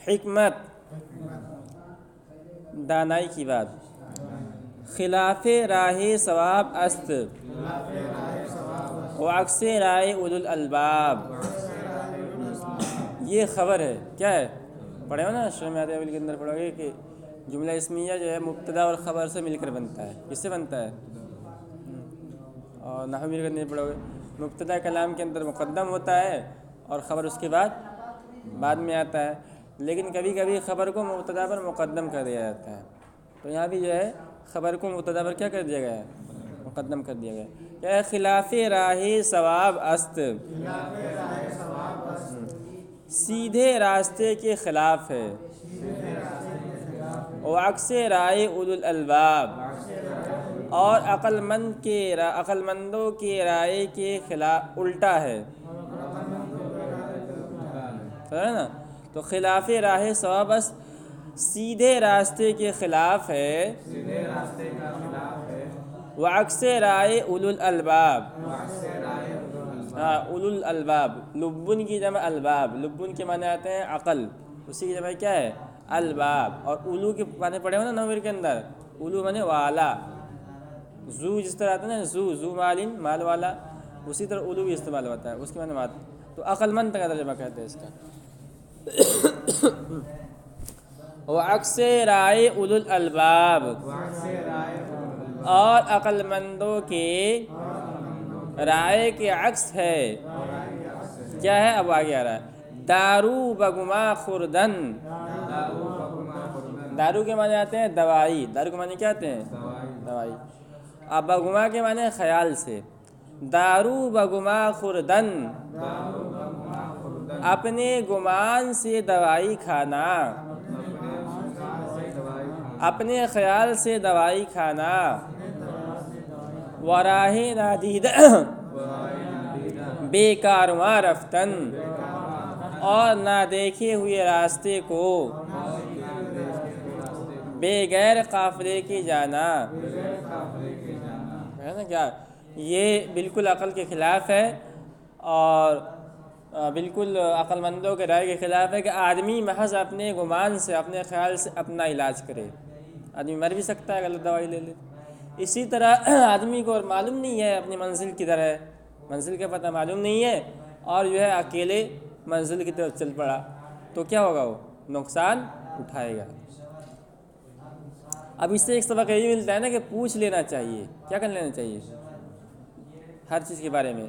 حکمت دانائی کی بات، خلاف راہ صواب است و عکس رائے اولو الالباب. یہ خبر ہے، کیا ہے؟ پڑھے ہو نا شرح اول کے اندر پڑھو گے کہ جملہ اسمیہ جو ہے مبتدا اور خبر سے مل کر بنتا ہے. کس سے بنتا ہے؟ اور نحو مل کر نہیں پڑھو گے. مبتدا کلام کے اندر مقدم ہوتا ہے اور خبر اس کے بعد میں آتا ہے، لیکن کبھی کبھی خبر کو مبتدا پر مقدم کر دیا جاتا ہے. تو یہاں بھی جو ہے خبر کو مبتدا پر کیا کر دیا گیا ہے؟ مقدم کر دیا گیا ہے. کیا ہے؟ خلاف راہ صواب است، سیدھے راستے کے خلاف ہے. و عکس رائے اولو الالباب، اور عقل مندوں کے رائے کے خلاف الٹا ہے. ہے نا؟ تو خلاف راہ صواب است سیدھے راستے کے خلاف ہے، وعکس رائے اولو الالباب. اولو الالباب، لبن کی جمع الباب، لبن کے معنی آتے ہیں عقل، اسی کی جمع کیا ہے؟ الباب. اور اولو کے معنی پڑھے ہو نا نحو کے اندر، اولو معنی والا. زو جس طرح آتا ہے نا، زو مالن، مال والا، اسی طرح اولو بھی استعمال ہوتا ہے، اس کے معنی بات. تو عقل مند کا ترجمہ کہتے ہیں اس کا. وعکس رائے اولو الالباب، اور عقل مندوں کے رائے کے عکس ہے. کیا ہے؟ اب آگے آ رہا ہے. دارو بگما خوردن، دارو کے معنی آتے ہیں دوائی. دارو کے معنی کیا آتے ہیں؟ دوائی. اب بگما کے معنی خیال سے. دارو بگما خوردن، اپنے گمان سے دوائی کھانا، اپنے خیال سے دوائی کھانا. وراہ نادیدہ بے کارواں رفتن، اور نہ دیکھے ہوئے راستے کو بے غیر قافلے کے جانا. ہے نا کیا؟ یہ بالکل عقل کے خلاف ہے، اور بالکل عقل مندوں کے رائے کے خلاف ہے کہ آدمی محض اپنے گمان سے، اپنے خیال سے اپنا علاج کرے. آدمی مر بھی سکتا ہے غلط دوائی لے لے. اسی طرح آدمی کو معلوم نہیں ہے اپنی منزل کدھر ہے، منزل کا پتہ معلوم نہیں ہے، اور جو ہے اکیلے منزل کی طرف چل پڑا، تو کیا ہوگا؟ وہ نقصان اٹھائے گا. اب اس سے ایک سبق یہ ملتا ہے نا کہ پوچھ لینا چاہیے. کیا کر لینا چاہیے؟ ہر چیز کے بارے میں.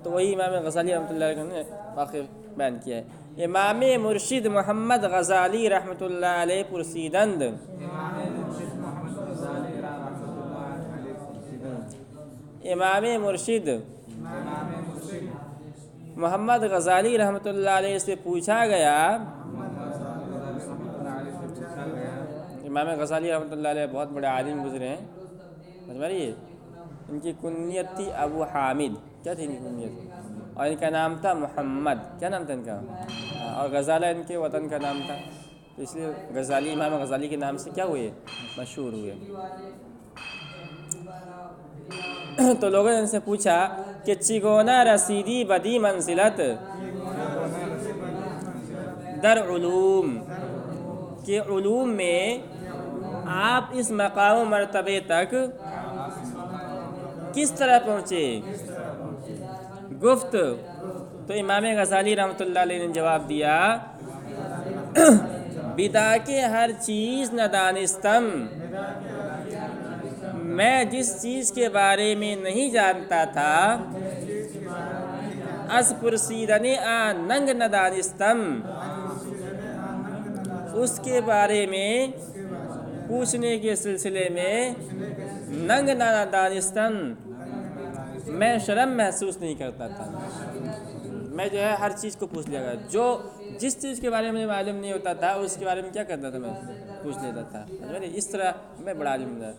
تو وہی امام غزالی رحمۃ اللہ علیہ نے واقع بیان کیا ہے. امام مرشد محمد غزالی رحمۃ اللہ علیہ پرسیدند، امام مرشد محمد غزالی رحمۃ اللہ علیہ سے پوچھا گیا. امام غزالی رحمۃ اللہ علیہ بہت بڑے عالم گزرے ہیں، سمجھ میں رہی ہے. ان کی کنیت تھی ابو حامد. کیا تھی ان کی کنیت؟ اور ان کا نام تھا محمد. کیا نام تھا ان کا؟ اور غزالہ ان کے وطن کا نام تھا، تو اس لیے غزالی، امام غزالی کے نام سے کیا ہوئے؟ مشہور ہوئے. تو لوگوں نے ان سے پوچھا کہ چگونا رسیدی بدی منزلت در علوم، کہ علوم میں آپ اس مقام و مرتبے تک کس طرح پہنچے؟ گفت تو امام غزالی رحمۃ اللہ علیہ نے جواب دیا، بدا کے ہر چیز نہ دانستم، میں جس چیز کے بارے میں نہیں جانتا تھا، از پرسیدن آ ننگ نہ دانستم، اس کے بارے میں پوچھنے کے سلسلے میں ننگ نہ دانستم، میں شرم محسوس نہیں کرتا تھا. میں جو ہے ہر چیز کو پوچھ لیا گیا، جو جس چیز کے بارے میں معلوم نہیں ہوتا تھا اس کے بارے میں کیا کرتا تھا؟ میں پوچھ لیتا تھا. اس طرح میں بڑا عالم تھا،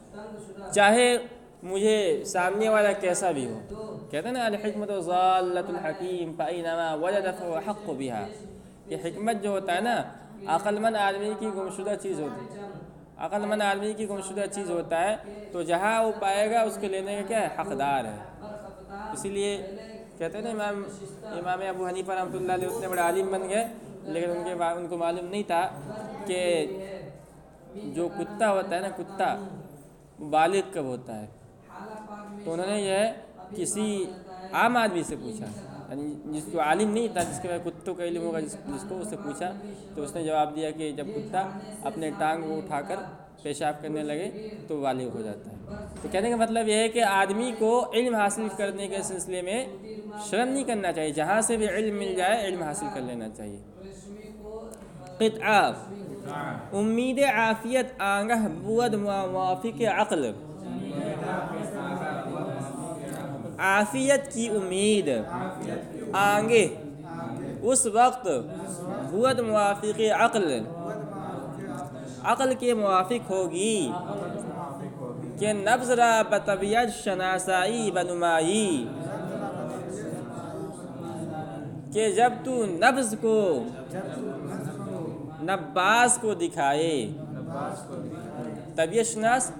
چاہے مجھے سامنے والا کیسا بھی ہو. کہتے ہیں نا الحکمت ضالۃ الحکیم فأینما وجد فهو حق بها. یہ حکمت جو ہوتا ہے نا، عقل مند آدمی کی گمشدہ چیز ہوتی ہے. عقل مند آدمی کی گمشدہ چیز ہوتا ہے، تو جہاں وہ پائے گا اس کے لینے کا کیا ہے؟ حقدار ہے. اسی لیے کہتے ہیں نا امام ابو حنیفہ رحمۃ اللہ علیہ اتنے بڑے عالم بن گئے لیکن ان کو معلوم نہیں تھا کہ جو کتا ہوتا ہے نا، کتا بالغ کب ہوتا ہے. تو انہوں نے یہ کسی عام آدمی سے پوچھا، یعنی جس کو عالم نہیں تھا، جس کے بعد کتوں کا علم ہوگا، جس کو اس سے پوچھا تو اس نے جواب دیا کہ جب کتا اپنے ٹانگ کو اٹھا کر پیشاب کرنے لگے تو بالغ ہو جاتا ہے. تو کہنے کا مطلب یہ ہے کہ آدمی کو علم حاصل کرنے کے سلسلے میں شرم نہیں کرنا چاہیے، جہاں سے بھی علم مل جائے علم حاصل کر لینا چاہیے. قطعہ امید عافیت آنگہ بود موافق عقل. عافیت کی امید آنگے اس وقت بود موافق عقل، عقل کے موافق ہوگی کہ نبض را بطبیعت شناسائی بنمائی، کہ جب تو نبض کو نباز کو دکھائے. طبیعت شناس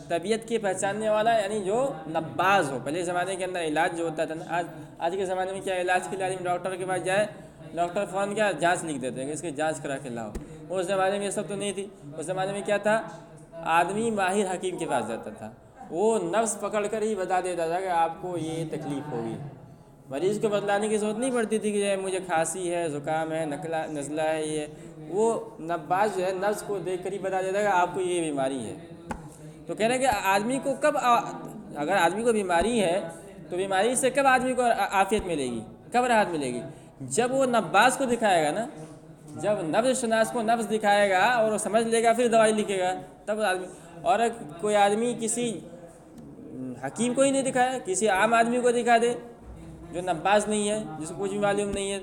طبیعت کے پہچاننے والا، یعنی جو نباز ہو. پہلے زمانے کے اندر علاج جو ہوتا تھا نا، آج کے زمانے میں کیا علاج کے لیے آدمی ڈاکٹر کے پاس جائے، ڈاکٹر فون کیا جانچ لکھ دیتے ہیں کہ اس کی جانچ کرا کے لاؤ. اس زمانے میں یہ سب تو نہیں تھی. اس زمانے میں کیا تھا، آدمی ماہر حکیم کے پاس جاتا تھا، وہ نبض پکڑ کر ہی بتا دیتا تھا کہ آپ کو یہ تکلیف ہوگی. مریض کو بتلانے کی ضرورت نہیں پڑتی تھی کہ مجھے کھانسی ہے، زکام ہے، نزلہ ہے. یہ وہ نباز جو ہے نبض کو دیکھ کر ہی بتا دیتا ہے کہ آپ کو یہ بیماری ہے. تو کہہ رہے ہیں کہ آدمی کو کب اگر آدمی کو بیماری ہے تو بیماری سے کب آدمی کو عافیت ملے گی، کب راحت ملے گی؟ جب وہ نباز کو دکھائے گا نا، جب نبض شناس کو نبض دکھائے گا اور وہ سمجھ لے گا، پھر دوائی لکھے گا تب آدمی. اور کوئی آدمی کسی حکیم کو ہی نہیں دکھایا، کسی عام آدمی کو دکھا دے جو نباز نہیں ہے، جس کو کچھ بھی معلوم نہیں ہے،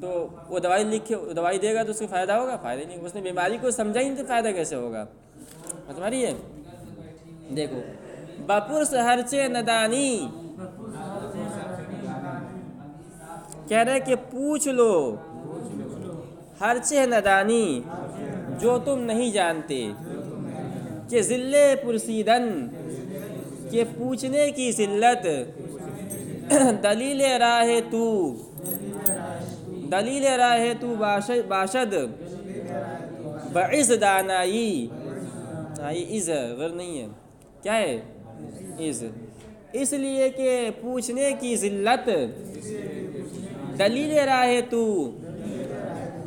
تو وہ دوائی دے گا تو اس کو فائدہ ہوگا؟ فائدہ نہیں. اس نے بیماری کو سمجھا ہی نہیں تو فائدہ کیسے ہوگا؟ تمہاری ہے. دیکھو بپرس ہرچے ندانی، کہہ رہے کہ پوچھ لو ہرچے ندانی جو تم نہیں جانتے، کہ ذلے پرسیدن کہ پوچھنے کی ذلت، دلیل راہ تو باشد بعز دانائی. یہ از غیر نہیں ہے، کیا ہے از؟ اس لیے کہ پوچھنے کی ذلت دلیل راہ تو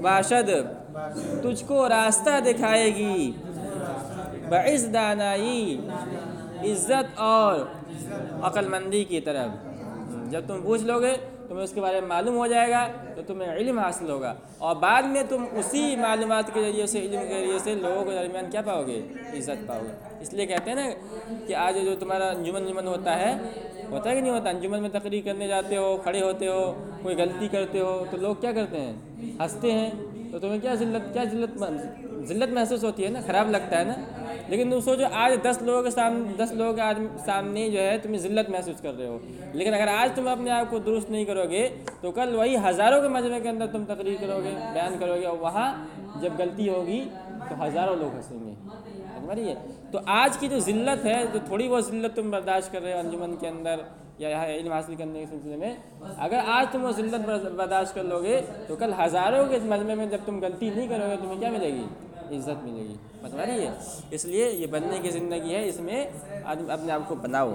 باشد، تجھ کو راستہ دکھائے گی بعز دانائی، عزت اور عقل مندی کی طرف. جب تم پوچھ لو گے تمہیں اس کے بارے میں معلوم ہو جائے گا تو تمہیں علم حاصل ہوگا، اور بعد میں تم اسی معلومات کے ذریعے سے، علم کے ذریعے سے لوگوں کے درمیان کیا پاؤ گے؟ عزت پاؤ گے. اس لیے کہتے ہیں نا کہ آج جو تمہارا انجمن ہوتا ہے کہ نہیں ہوتا؟ انجمن میں تقریر کرنے جاتے ہو، کھڑے ہوتے ہو، کوئی غلطی کرتے ہو تو لوگ کیا کرتے ہیں؟ ہنستے ہیں. تو تمہیں کیا ذلت محسوس ہوتی ہے نا، خراب لگتا ہے نا. لیکن تم سوچو آج 10 لوگوں کے سامنے جو ہے تمہیں ذلت محسوس کر رہے ہو، لیکن اگر آج تم اپنے آپ کو درست نہیں کرو گے تو کل وہی ہزاروں کے مجمع کے اندر تم تقریر کرو گے، بیان کرو گے، اور وہاں جب غلطی ہوگی تو ہزاروں لوگ ہنسیں گے. ہے. تو آج کی جو ذلت ہے، جو تھوڑی بہت ذلت تم برداشت کر رہے ہو انجمن کے اندر یا یہاں علم حاصل کرنے کے سلسلے میں، اگر آج تم وہ ذلت برداشت کر لو گے تو کل ہزاروں کے مجمع میں جب تم غلطی نہیں کرو گے تمہیں کیا ملے گی؟ عزت ملے گی. بتا رہی ہے. اس لیے یہ بننے کی زندگی ہے، اس میں آدمی اپنے آپ کو بناؤ.